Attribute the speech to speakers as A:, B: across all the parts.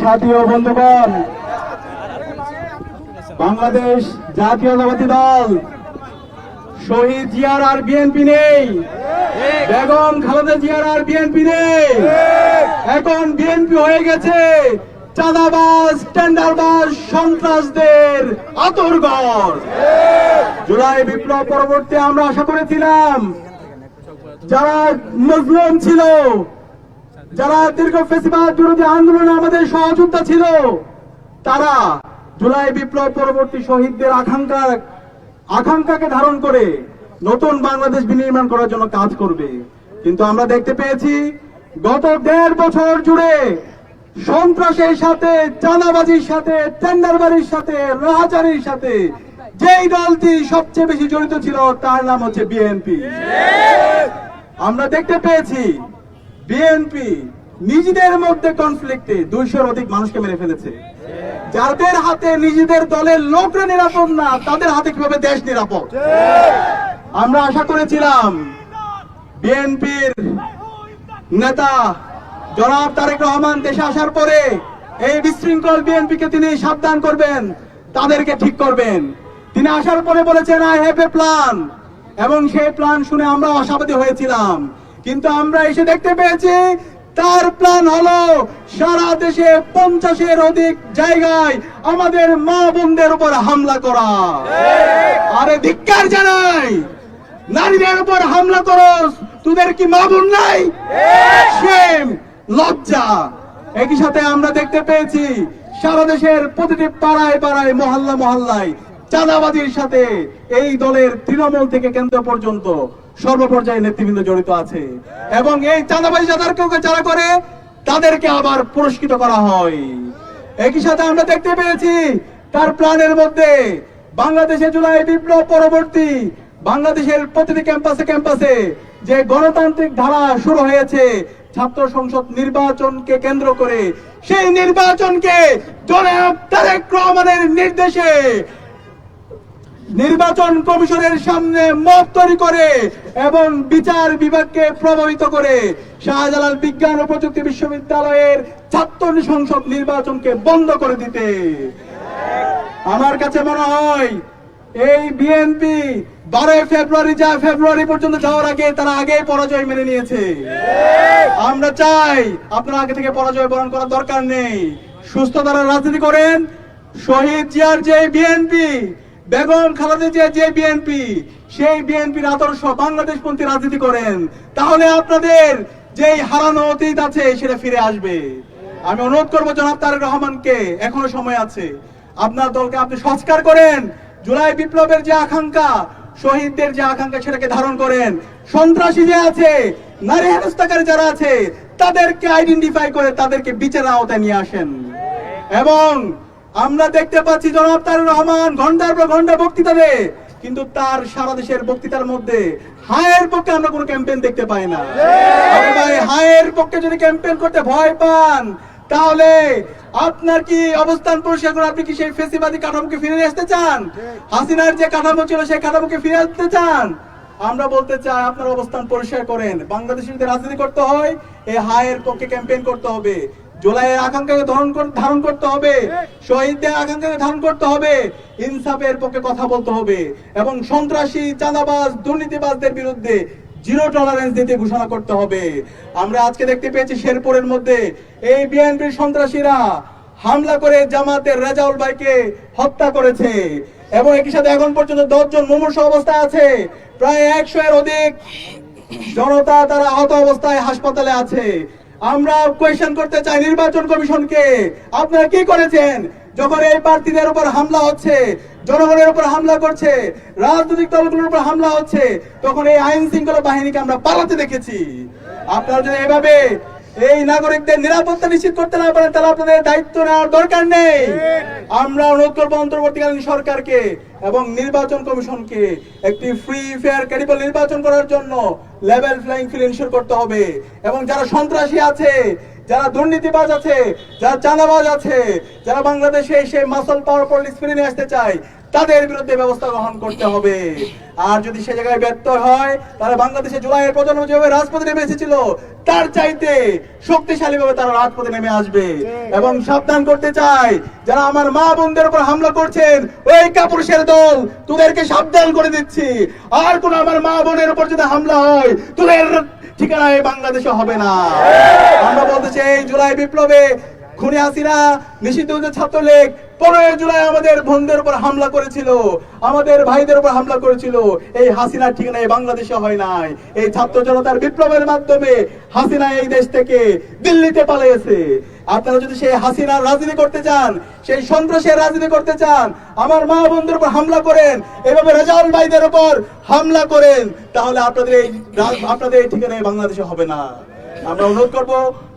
A: সাথী ও বন্ধুগণ, বাংলাদেশ জাতীয়তাবাদী দল শহীদ জিয়ার আর বিএনপি নেই, বেগম খালেদা জিয়ার আর বিএনপি নেই। এখন বিএনপি হয়ে গেছে চাঁদাবাজ, টেন্ডারবাজ, সন্ত্রাসদের আঁতুড়ঘর। জুলাই বিপ্লব পরবর্তী আমরা আশা করেছিলাম যারা মজলুম ছিল, যারা দীর্ঘ ফ্যাসিবাদ বিরোধী আন্দোলনে আমাদের সহযোদ্ধা ছিল, তারা জুলাই বিপ্লব পরবর্তী শহীদদের আকাঙ্ক্ষাকে ধারণ করে নতুন বাংলাদেশ বিনির্মাণ করার জন্য কাজ করবে। কিন্তু আমরা দেখতে পেয়েছি গত 1.5 বছর জুড়ে সন্ত্রাসের সাথে, চাঁদাবাজির সাথে, টেন্ডারবাজির সাথে, রাহাজারির সাথে যেই দলটি সবচেয়ে বেশি জড়িত ছিল তার নাম হচ্ছে বিএনপি। আমরা দেখতে পেয়েছি বিএনপি নিজেদের মধ্যে কনফ্লিক্টে 200-র অধিক মানুষকে মেরে ফেলেছে। যাদের হাতে নিজেদের দলের লোকরা নিরাপদ না, তাদের হাতে কিভাবে দেশ নিরাপদ? আমরা আশা করেছিলাম বিএনপির নেতা জনাব তারেক রহমান দেশে আসার পরে এই বিশৃঙ্খল বিএনপিকে তিনি সাবধান করবেন, তাদেরকে ঠিক করবেন। তিনি আসার পরে বলেছেন আই হ্যাভ এ প্ল্যান, এবং সেই প্ল্যান শুনে আমরা আশাবাদী হয়েছিলাম। কিন্তু আমরা এসে দেখতে পেয়েছি তার প্ল্যান হলো সারা দেশে 50-এর অধিক জায়গায় আমাদের মা বোনদের উপর হামলা করা। আরে ধিক্কার জানাই, নারীদের উপর হামলা করস, তোদের কি মা বোন নাই? শেম, লজ্জা। একই সাথে আমরা দেখতে পেয়েছি সারা দেশের প্রতিটি পাড়ায় পাড়ায়, মহল্লা মহল্লায় চাঁদাবাজির সাথে এই দলের তৃণমূল থেকে কেন্দ্র পর্যন্ত সর্বপর্যায়ে নেতৃবৃন্দ জড়িত আছে, এবং এই চাঁদাবাজি যারা করে তাদেরকে আবার পুরস্কৃত করা হয়। একই সাথে আমরা দেখতে পেয়েছি তার প্ল্যানের মধ্যে বাংলাদেশে জুলাই বিপ্লব পরবর্তী বাংলাদেশের প্রতিটি ক্যাম্পাসে যে গণতান্ত্রিক ধারা শুরু হয়েছে ছাত্র সংসদ নির্বাচনকে কেন্দ্র করে, সেই নির্বাচনকে জনাব তারেক রহমানের নির্দেশে নির্বাচন কমিশনের সামনে মত তৈরি করে এবং বিচার বিভাগকে প্রভাবিত করে শাহজালাল বিজ্ঞান ও প্রযুক্তি বিশ্ববিদ্যালয়ের ছাত্র সংসদ নির্বাচনকে বন্ধ করে দিতে। আমার কাছে মনে হয় এই বিএনপি 12 ফেব্রুয়ারি পর্যন্ত যাওয়ার আগে তারা আগেই পরাজয় মেনে নিয়েছে। আমরা চাই আপনারা আগে থেকে পরাজয় বরণ করার দরকার নেই, সুস্থ ধারা রাজনীতি করেন। শহীদ জিয়ার যে বিএনপি, বেগম খালেদা জিয়ার যে বিএনপি, সেই বিএনপির আদর্শ বাংলাদেশপন্থী রাজনীতি করেন, তাহলে আপনাদের যেই হারানো অতীত আছে সেটা ফিরে আসবে। আমি অনুরোধ করবো জনাব তারেক রহমানকে, এখনো সময় আছে, আপনার দলকে আপনি সংস্কার করেন। জুলাই বিপ্লবের যে আকাঙ্ক্ষা, শহীদদের যে আকাঙ্ক্ষা, সেটাকে ধারণ করেন। সন্ত্রাসী যে আছে, নারী হেনস্থাকারী যারা আছে, তাদেরকে আইডেন্টিফাই করে তাদেরকে বিচারের আওতায় নিয়ে আসেন। এবং আমরা দেখতে পাচ্ছি জনাব তারেক রহমান ঘন্টার পর ঘন্টা বক্তৃতা দেয়, কিন্তু তার সারা দেশের বক্তৃতার মধ্যে হায়ের পক্ষে আমরা কোনো ক্যাম্পেইন দেখতে পাই না। ভাই, হায়ের পক্ষে যদি ক্যাম্পেইন করতে ভয় পান, তাহলে আপনার কি অবস্থান পরিষ্কার করে আপনি কি সেই ফ্যাসিবাদী কাঠামোকে ফিরে আসতে চান? হাসিনার যে কাঠামো ছিল সেই কাঠামোকে ফিরে আসতে চান? আমরা বলতে চাই আপনার অবস্থান পরিষ্কার করেন। বাংলাদেশে যদি রাজনীতি করতে হয় এই হায়ের পক্ষে ক্যাম্পেইন করতে হবে, জুলাইয়ের আকাঙ্ক্ষাকে ধারণ করতে হবে, শহীদদের আকাঙ্ক্ষাকে ধারণ করতে হবে, ইনসাফের পক্ষে কথা বলতে হবে, এবং সন্ত্রাসী, চাঁদাবাজ, দুর্নীতিবাজদের বিরুদ্ধে জিরো টলারেন্স দিতে ঘোষণা করতে হবে। আমরা আজকে দেখতে পেয়েছি শেরপুরের মধ্যে এই বিএনপির সন্ত্রাসীরা হামলা করে জামাতের রেজাউল ভাইকে হত্যা করেছে, এবং একই সাথে এখন পর্যন্ত 10 জন মুমূর্ষু অবস্থায় আছে। প্রায় 100-এর অধিক জনতা তারা আহত অবস্থায় হাসপাতালে আছে। আমরা কোয়েশ্চেন করতে চাই নির্বাচন কমিশনকে, আপনারা কি করেছেন যখন এই প্রার্থীদের উপর হামলা হচ্ছে, জনগণের উপর হামলা করছে, রাজনৈতিক দলগুলোর উপর হামলা হচ্ছে, তখন এই আইন শৃঙ্খলা বাহিনীকে আমরা পালাতে দেখেছি। আপনারা যদি এভাবে এই নাগরিকদের নিরাপত্তা নিশ্চিত করতে না পারেন, তাহলে আপনাদের দায়িত্ব নেওয়ার দরকার নেই। আমরা অনুরোধ করবো অন্তর্বর্তীকালীন সরকারকে এবং নির্বাচন কমিশনকে একটি ফ্রি, ফেয়ার, ক্রেডিবল নির্বাচন করার জন্য লেভেল ফ্লাইং ফিল্ড এনশিওর করতে হবে। এবং যারা সন্ত্রাসী আছে, যারা দুর্নীতিবাজ আছে, যারা চাঁদাবাজ আছে, যারা বাংলাদেশে এসে মাসল পাওয়ার পলিটিক্স ফিরে নিয়ে আসতে চায়, তাদের বিরুদ্ধে ব্যবস্থা গ্রহণ করতে হবে। আর যদি সে জায়গায় ব্যর্থ হয়, তাহলে বাংলাদেশে জুলাইয়ের প্রজন্ম যেভাবে রাজপথে নেমে এসেছিল তার চাইতে শক্তিশালী ভাবে তারা রাজপথে নেমে আসবে। এবং সাবধান করতে চাই, যারা আমার মা বোনদের উপর হামলা করছেন, ওই কাপুরুষের দল, তোদেরকে সাবধান করে দিচ্ছি, আর কোন আমার মা বোনের উপর যদি হামলা হয়, তোদের ঠিকানা এই বাংলাদেশে হবে না। আমরা বলতে চাই, জুলাই বিপ্লবে খুনি হাসিনা, নিষিদ্ধ ছাত্রলীগ 15 জুলাই আমাদের বোনদের উপর হামলা করেছিল, আমাদের ভাইদের উপর হামলা করেছিল। এই হাসিনার ঠিকানা এই বাংলাদেশে হয় নাই। এই ছাত্র জনতার বিপ্লবের মাধ্যমে হাসিনা এই দেশ থেকে দিল্লিতে পালিয়েছে। আপনারা যদি সেই হাসিনার রাজনীতি করতে চান, সেই সন্ত্রাসের রাজনীতি করতে চান, আমার মা বোনদের উপর হামলা করেন, এভাবে রেজাউল ভাইদের উপর হামলা করেন, তাহলে আপনাদের এই ঠিকানা এই বাংলাদেশে হবে না। আমরা অনুরোধ করব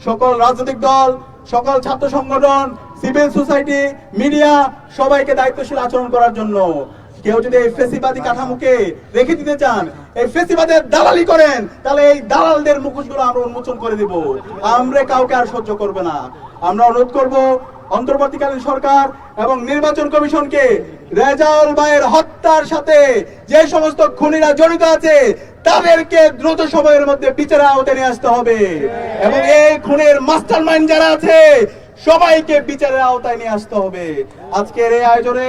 A: সকল রাজনৈতিক দল, সকল ছাত্র সংগঠন, সিভিল সোসাইটি, মিডিয়া সবাইকে দায়িত্বশীল আচরণ করার জন্য। কেউ যদি এই ফেসিবাদী কাঠামোকে রেখে দিতে চান, এই ফেসিবাদের দালালি করেন, তাহলে এই দালালদের মুখোশগুলো আমরা উন্মোচন করে দিব। আমরা কাউকে আর সহ্য করবে না। আমরা অনুরোধ করব অন্তর্বর্তীকালীন সরকার এবং নির্বাচন কমিশনকে রেজাউল ভাইয়ের হত্যার সাথে যে সমস্ত খুনিরা জড়িত আছে তাদেরকে দ্রুত সময়ের মধ্যে বিচারের আওতায় নিয়ে আসতে হবে। এবং এই খুনের মাস্টারমাইন্ড যারা আছে সবাইকে বিচারের আওতায় নিয়ে আসতে হবে। আজকের এই আয়োজনে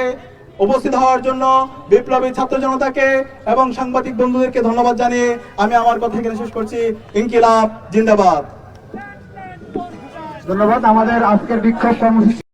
A: উপস্থিত হওয়ার জন্য বিপ্লবী ছাত্র জনতাকে এবং সাংবাদিক বন্ধুদেরকে ধন্যবাদ জানিয়ে আমি আমার কথা এখানে শেষ করছি। ইনকিলাব জিন্দাবাদ।
B: ধন্যবাদ। আমাদের আজকের বিক্ষোভ কর্মসূচি